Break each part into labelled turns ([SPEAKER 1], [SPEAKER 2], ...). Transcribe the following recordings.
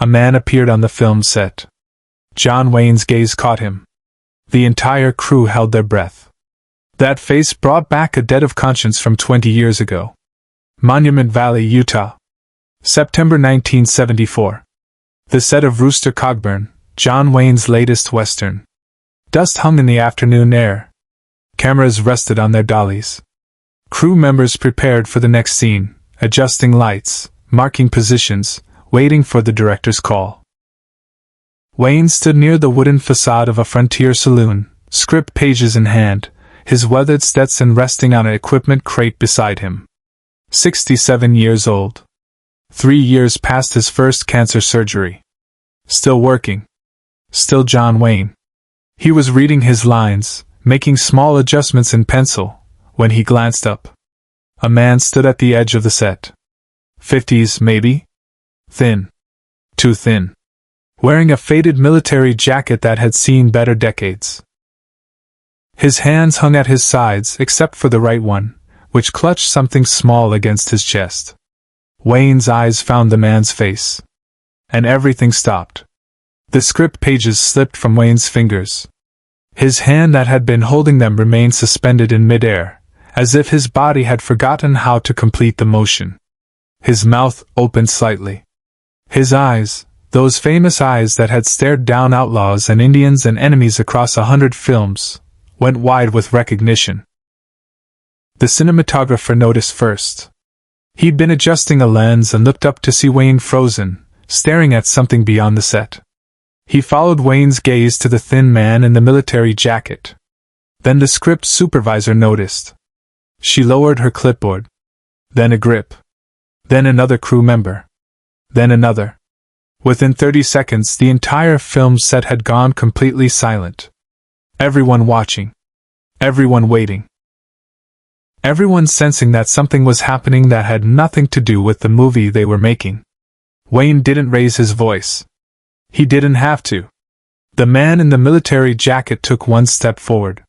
[SPEAKER 1] a man appeared on the film set. John Wayne's gaze caught him. The entire crew held their breath. That face brought back a debt of conscience from 20 years ago. Monument Valley, Utah. September 1974. The set of Rooster Cogburn, John Wayne's latest western. Dust hung in the afternoon air. Cameras rested on their dollies. Crew members prepared for the next scene, adjusting lights, marking positions, waiting for the director's call. Wayne stood near the wooden facade of a frontier saloon, script pages in hand, his weathered Stetson resting on an equipment crate beside him. 67 years old. 3 years past his first cancer surgery. Still working. Still John Wayne. He was reading his lines, making small adjustments in pencil, when he glanced up. A man stood at the edge of the set. 50s, maybe? Thin. Too thin. Wearing a faded military jacket that had seen better decades. His hands hung at his sides except for the right one, which clutched something small against his chest. Wayne's eyes found the man's face. And everything stopped. The script pages slipped from Wayne's fingers. His hand that had been holding them remained suspended in midair, as if his body had forgotten how to complete the motion. His mouth opened slightly. His eyes, those famous eyes that had stared down outlaws and Indians and enemies across 100 films, went wide with recognition. The cinematographer noticed first. He'd been adjusting a lens and looked up to see Wayne frozen, staring at something beyond the set. He followed Wayne's gaze to the thin man in the military jacket. Then the script supervisor noticed. She lowered her clipboard. Then a grip. Then another crew member. Then another. Within 30 seconds, the entire film set had gone completely silent. Everyone watching. Everyone waiting. Everyone sensing that something was happening that had nothing to do with the movie they were making. Wayne didn't raise his voice. He didn't have to. The man in the military jacket took one step forward.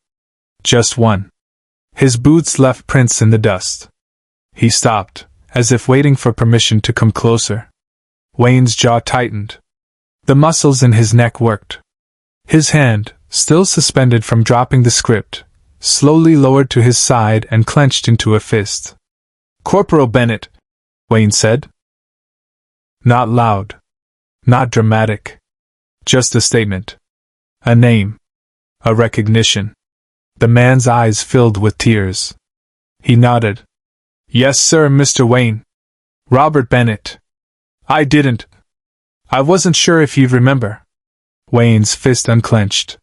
[SPEAKER 1] Just one. His boots left prints in the dust. He stopped, as if waiting for permission to come closer. Wayne's jaw tightened. The muscles in his neck worked. His hand, still suspended from dropping the script, slowly lowered to his side and clenched into a fist. "Corporal Bennett," Wayne said. Not loud. Not dramatic. Just a statement. A name. A recognition. The man's eyes filled with tears. He nodded. "Yes, sir, Mr. Wayne. Robert Bennett. I wasn't sure if you'd remember." Wayne's fist unclenched.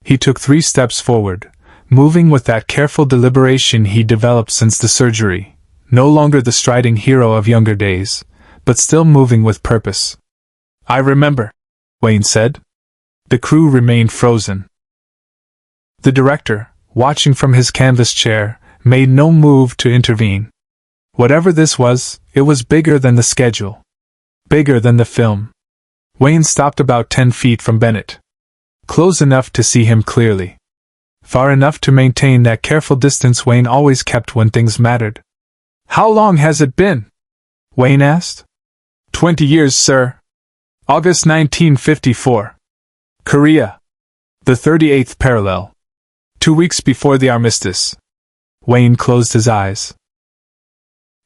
[SPEAKER 1] He took 3 steps forward, moving with that careful deliberation he developed since the surgery, no longer the striding hero of younger days, but still moving with purpose. "I remember," Wayne said. The crew remained frozen. The director, watching from his canvas chair, made no move to intervene. Whatever this was, it was bigger than the schedule. Bigger than the film. Wayne stopped about 10 feet from Bennett. Close enough to see him clearly. Far enough to maintain that careful distance Wayne always kept when things mattered. "How long has it been?" Wayne asked. 20 years, sir. August 1954. Korea. The 38th parallel. 2 weeks before the armistice. Wayne closed his eyes.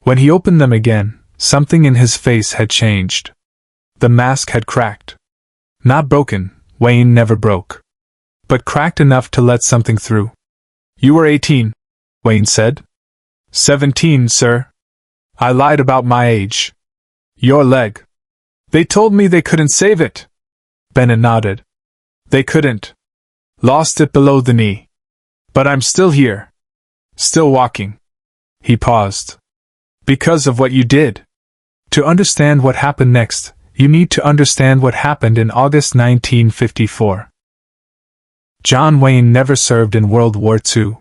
[SPEAKER 1] When he opened them again, something in his face had changed. The mask had cracked. Not broken, Wayne never broke. But cracked enough to let something through. "You were 18, Wayne said. 17, sir. I lied about my age. Your leg. They told me they couldn't save it." Bennett nodded. "They couldn't. Lost it below the knee. But I'm still here. Still walking." He paused. "Because of what you did. To understand what happened next, you need to understand what happened in August 1954. John Wayne never served in World War II.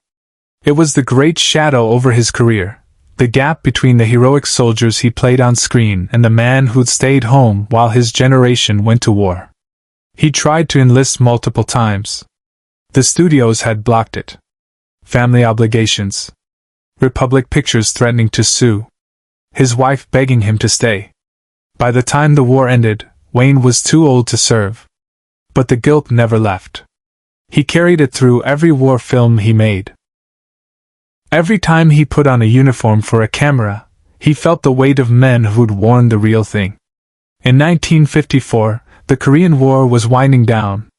[SPEAKER 1] It was the great shadow over his career. The gap between the heroic soldiers he played on screen and the man who'd stayed home while his generation went to war. He tried to enlist multiple times. The studios had blocked it. Family obligations. Republic Pictures threatening to sue. His wife begging him to stay. By the time the war ended, Wayne was too old to serve. But the guilt never left. He carried it through every war film he made. Every time he put on a uniform for a camera, he felt the weight of men who'd worn the real thing. In 1954, the Korean War was winding down.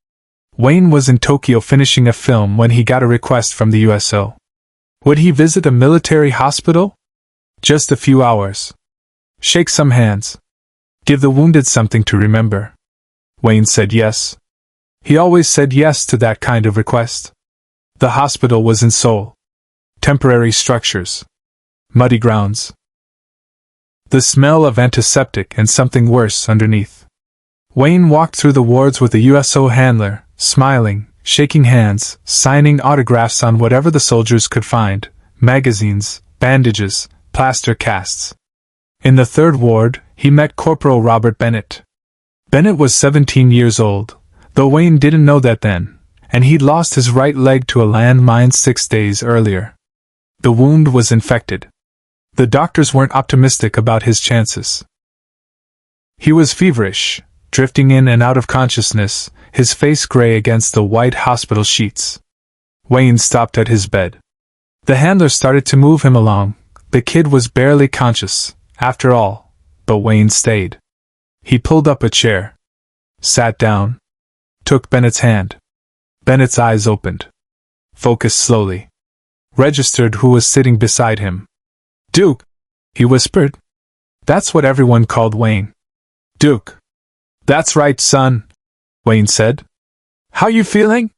[SPEAKER 1] Wayne was in Tokyo finishing a film when he got a request from the USO. Would he visit a military hospital? Just a few hours. Shake some hands. Give the wounded something to remember. Wayne said yes. He always said yes to that kind of request. The hospital was in Seoul. Temporary structures. Muddy grounds. The smell of antiseptic and something worse underneath. Wayne walked through the wards with a USO handler, smiling, shaking hands, signing autographs on whatever the soldiers could find, magazines, bandages, plaster casts. In the third ward, he met Corporal Robert Bennett. Bennett was 17 years old, though Wayne didn't know that then, and he'd lost his right leg to a landmine 6 days earlier. The wound was infected. The doctors weren't optimistic about his chances. He was feverish, drifting in and out of consciousness, his face gray against the white hospital sheets. Wayne stopped at his bed. The handler started to move him along. The kid was barely conscious, after all, but Wayne stayed. He pulled up a chair. Sat down. Took Bennett's hand. Bennett's eyes opened. Focused slowly. Registered who was sitting beside him. Duke, he whispered. That's what everyone called Wayne. Duke. That's right, son, Wayne said. How you feeling?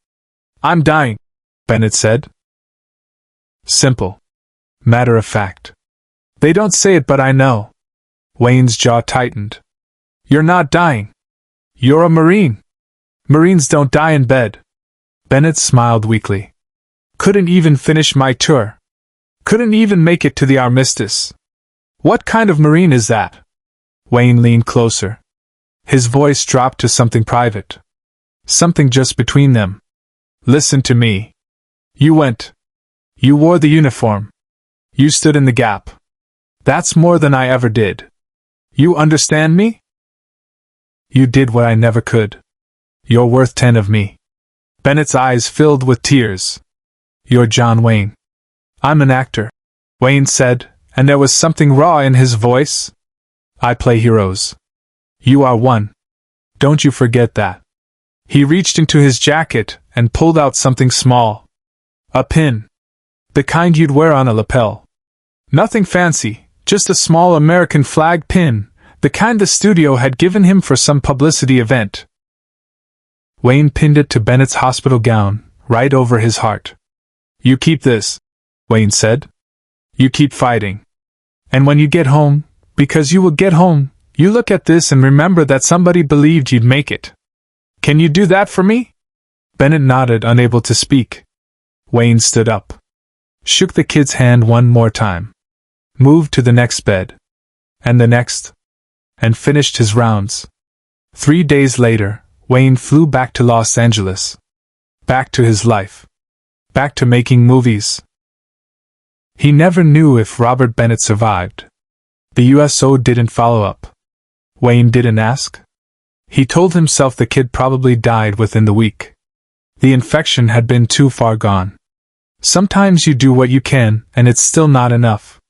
[SPEAKER 1] I'm dying, Bennett said. Simple. Matter of fact. They don't say it, but I know. Wayne's jaw tightened. You're not dying. You're a Marine. Marines don't die in bed. Bennett smiled weakly. Couldn't even finish my tour. Couldn't even make it to the armistice. What kind of Marine is that? Wayne leaned closer. His voice dropped to something private. Something just between them. Listen to me. You went. You wore the uniform. You stood in the gap. That's more than I ever did. You understand me? You did what I never could. You're worth 10 of me. Bennett's eyes filled with tears. You're John Wayne. I'm an actor, Wayne said, and there was something raw in his voice. I play heroes. You are one. Don't you forget that. He reached into his jacket and pulled out something small. A pin. The kind you'd wear on a lapel. Nothing fancy, just a small American flag pin, the kind the studio had given him for some publicity event. Wayne pinned it to Bennett's hospital gown, right over his heart. You keep this, Wayne said. You keep fighting. And when you get home, because you will get home, you look at this and remember that somebody believed you'd make it. Can you do that for me? Bennett nodded, unable to speak. Wayne stood up. Shook the kid's hand one more time. Moved to the next bed. And the next. And finished his rounds. 3 days later, Wayne flew back to Los Angeles. Back to his life. Back to making movies. He never knew if Robert Bennett survived. The USO didn't follow up. Wayne didn't ask. He told himself the kid probably died within the week. The infection had been too far gone. Sometimes you do what you can, and it's still not enough.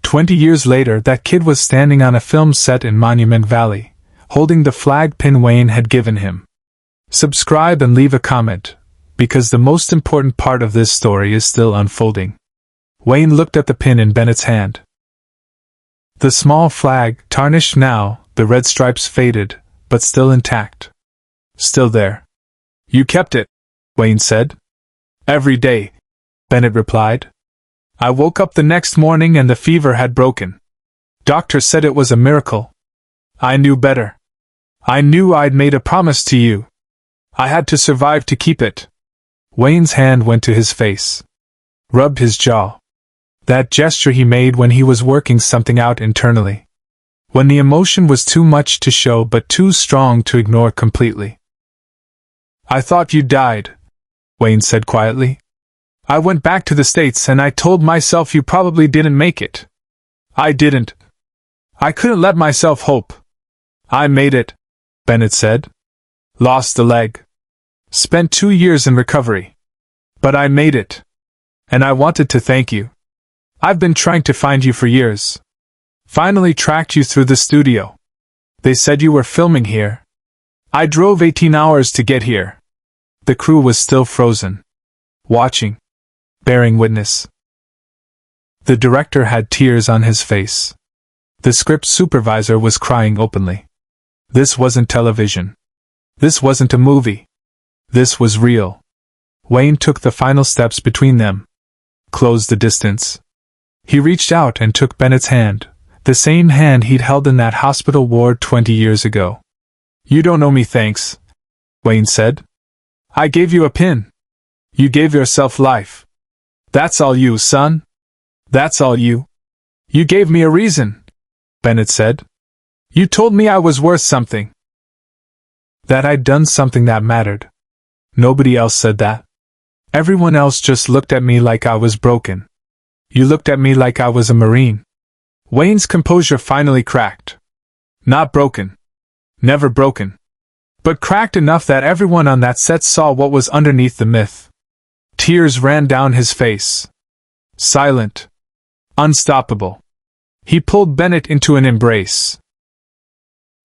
[SPEAKER 1] 20 years later, that kid was standing on a film set in Monument Valley, holding the flag pin Wayne had given him. Subscribe and leave a comment, because the most important part of this story is still unfolding. Wayne looked at the pin in Bennett's hand. The small flag, tarnished now, the red stripes faded, but still intact. Still there. You kept it, Wayne said. Every day, Bennett replied. I woke up the next morning and the fever had broken. Doctor said it was a miracle. I knew better. I knew I'd made a promise to you. I had to survive to keep it. Wayne's hand went to his face. Rubbed his jaw. That gesture he made when he was working something out internally. When the emotion was too much to show but too strong to ignore completely. I thought you died, Wayne said quietly. I went back to the States and I told myself you probably didn't make it. I didn't. I couldn't let myself hope. I made it. Bennett said. Lost a leg. Spent 2 years in recovery. But I made it. And I wanted to thank you. I've been trying to find you for years. Finally tracked you through the studio. They said you were filming here. I drove 18 hours to get here. The crew was still frozen. Watching. Bearing witness. The director had tears on his face. The script supervisor was crying openly. This wasn't television. This wasn't a movie. This was real. Wayne took the final steps between them. Closed the distance. He reached out and took Bennett's hand, the same hand he'd held in that hospital ward 20 years ago. You don't owe me thanks, Wayne said. I gave you a pin. You gave yourself life. That's all you, son. That's all you. You gave me a reason, Bennett said. You told me I was worth something. That I'd done something that mattered. Nobody else said that. Everyone else just looked at me like I was broken. You looked at me like I was a Marine. Wayne's composure finally cracked. Not broken. Never broken. But cracked enough that everyone on that set saw what was underneath the myth. Tears ran down his face. Silent. Unstoppable. He pulled Bennett into an embrace.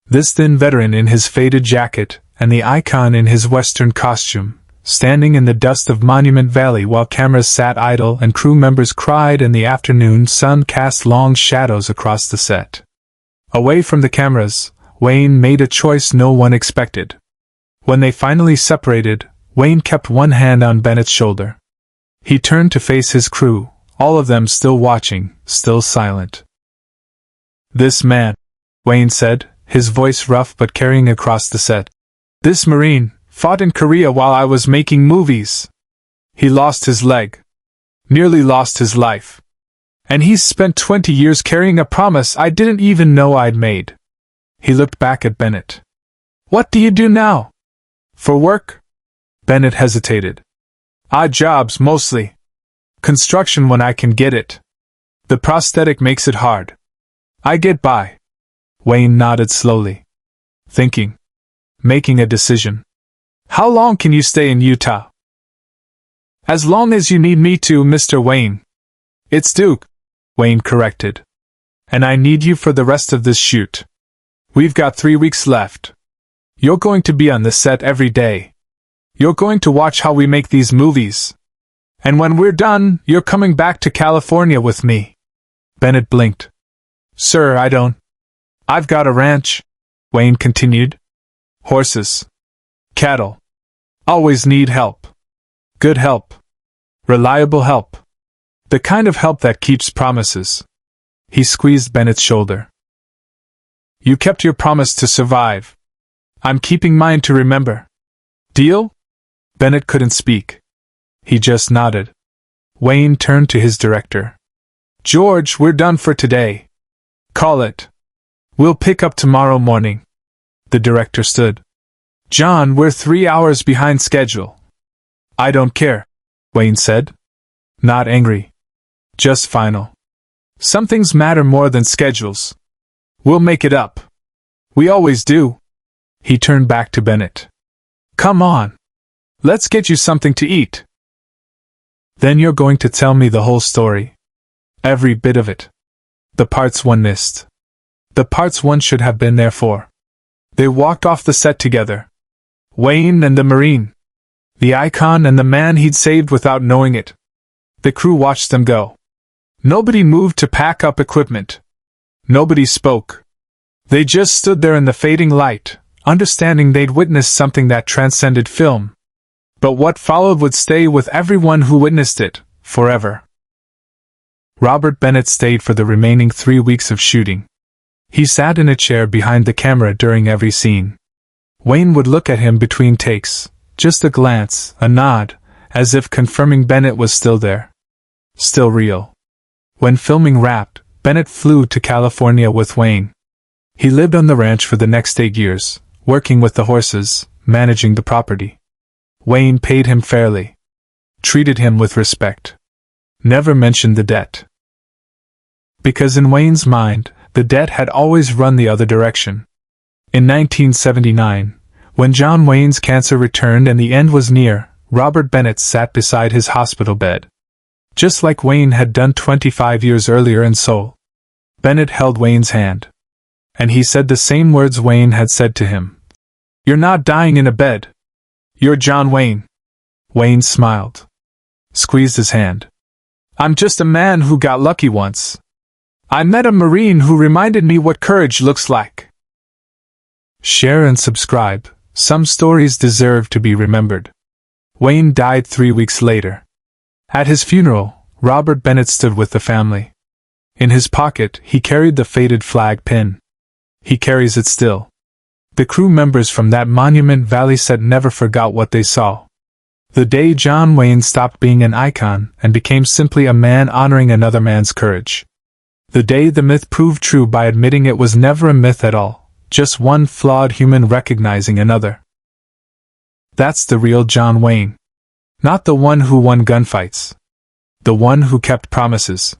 [SPEAKER 1] This thin veteran in his faded jacket, and the icon in his Western costume, standing in the dust of Monument Valley while cameras sat idle and crew members cried and the afternoon sun cast long shadows across the set. Away from the cameras, Wayne made a choice no one expected. When they finally separated, Wayne kept one hand on Bennett's shoulder. He turned to face his crew, all of them still watching, still silent. This man, Wayne said, his voice rough but carrying across the set. This Marine fought in Korea while I was making movies. He lost his leg. Nearly lost his life. And he's spent 20 years carrying a promise I didn't even know I'd made. He looked back at Bennett. What do you do now? For work? Bennett hesitated. Odd jobs, mostly. Construction when I can get it. The prosthetic makes it hard. I get by. Wayne nodded slowly. Thinking. Making a decision. How long can you stay in Utah? As long as you need me to, Mr. Wayne. It's Duke, Wayne corrected. And I need you for the rest of this shoot. We've got 3 weeks left. You're going to be on the set every day. You're going to watch how we make these movies. And when we're done, you're coming back to California with me. Bennett blinked. Sir, I don't. I've got a ranch, Wayne continued. Horses. Cattle. Always need help. Good help. Reliable help. The kind of help that keeps promises. He squeezed Bennett's shoulder. You kept your promise to survive. I'm keeping mine to remember. Deal? Bennett couldn't speak. He just nodded. Wayne turned to his director. George, we're done for today. Call it. We'll pick up tomorrow morning. The director stood. John, we're 3 hours behind schedule. I don't care, Wayne said. Not angry. Just final. Some things matter more than schedules. We'll make it up. We always do. He turned back to Bennett. Come on. Let's get you something to eat. Then you're going to tell me the whole story. Every bit of it. The parts one missed. The parts one should have been there for. They walked off the set together. Wayne and the Marine. The icon and the man he'd saved without knowing it. The crew watched them go. Nobody moved to pack up equipment. Nobody spoke. They just stood there in the fading light, understanding they'd witnessed something that transcended film. But what followed would stay with everyone who witnessed it, forever. Robert Bennett stayed for the remaining 3 weeks of shooting. He sat in a chair behind the camera during every scene. Wayne would look at him between takes, just a glance, a nod, as if confirming Bennett was still there. Still real. When filming wrapped, Bennett flew to California with Wayne. He lived on the ranch for the next 8 years, working with the horses, managing the property. Wayne paid him fairly. Treated him with respect. Never mentioned the debt. Because in Wayne's mind, the debt had always run the other direction. In 1979, when John Wayne's cancer returned and the end was near, Robert Bennett sat beside his hospital bed. Just like Wayne had done 25 years earlier in Seoul. Bennett held Wayne's hand. And he said the same words Wayne had said to him. "You're not dying in a bed. You're John Wayne." Wayne smiled. Squeezed his hand. "I'm just a man who got lucky once. I met a Marine who reminded me what courage looks like." Share and subscribe. Some stories deserve to be remembered. Wayne died 3 weeks later. At his funeral, Robert Bennett stood with the family. In his pocket, he carried the faded flag pin. He carries it still. The crew members from that Monument Valley set never forgot what they saw. The day John Wayne stopped being an icon and became simply a man honoring another man's courage. The day the myth proved true by admitting it was never a myth at all, just one flawed human recognizing another. That's the real John Wayne. Not the one who won gunfights. The one who kept promises.